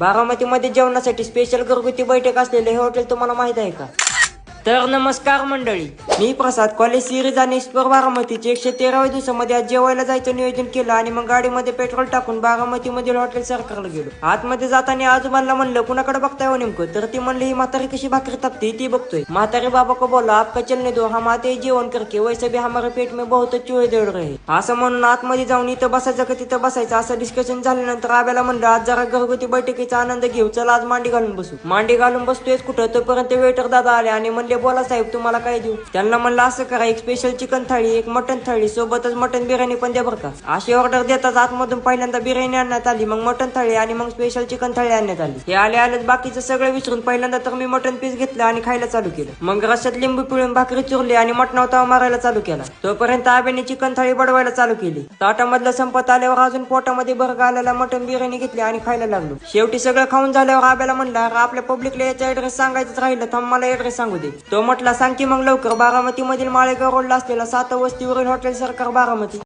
बारामतीमध्ये जेवणासाठी स्पेशल घरगुती बैठक असलेले हे हॉटेल तुम्हाला माहित आहे का? तर नमस्कार मंडळी, मी प्रसाद कॉलेज सिरीज आणि एक्सप्लोर बारामतीचे 113व्या दिवसामध्ये आज जेवायला जायचं नियोजन केलं आणि मग गाडीमध्ये पेट्रोल टाकून बारामतीमधील हॉटेल सरकारला गेलो. आतमध्ये जाताना आजोबांना म्हणलं कुणाकडे बघताय हो नेमकं, तर ती म्हणली ही म्हातारी कशी भाकरी तापते ती बघतोय. म्हातारी बाबा को बोला आपका चलने दो, हम आते जेवण करके, वैसे भी हमारे पेट में बहुत चूहे दौड़ रहे. असं म्हणून आतमध्ये जाऊन इथं बसायचं का तिथं बसायचं असं डिस्कशन झाल्यानंतर आब्याला म्हणलं आज जरा घरगुती बैठकीचा आनंद घेऊ, चला आज मांडी घालून बसू. मांडी घालून बसतोयच कुठं तोपर्यंत वेटर दादा आले आणि म्हणले बोला साहेब तुम्हाला काय देऊ. त्यांना म्हणलं असं करा, एक स्पेशल चिकन थाळी, एक मटन थाळी, सोबतच मटन बिर्याणी पण द्या बरं का. अशी ऑर्डर देताच आतमधून पहिल्यांदा बिर्याणी आणण्यात आली, मग मटन थाळी आणि मग स्पेशल चिकन थाळी आणण्यात आली. हे आलेच बाकीचं सगळं विसरून पहिल्यांदा तर मी मटन पीस घेतलं आणि खायला चालू केलं. मग रस्त्यात लिंबू पिळून भाकरी चुरली आणि मटणावर ताव मारायला चालू केला. तोपर्यंत आब्याने चिकन थाळी बडवायला चालू केली. ताटामधलं संपत आल्यावर अजून पोटामध्ये भरग आलेला मटन बिर्याणी घेतली आणि खायला लागलो. शेवटी सगळं खाऊन झाल्यावर आब्याला म्हणलं आपल्या पब्लिकला याचा ऍड्रेस सांगायचंच राहिलं, थांब मला ऍड्रेस सांगू दे. तो म्हटला सांग की मग लवकर. बारामती मधील माळेगाव रोडला असलेला 7 वस्तीवरील हॉटेल सरकार बारामती.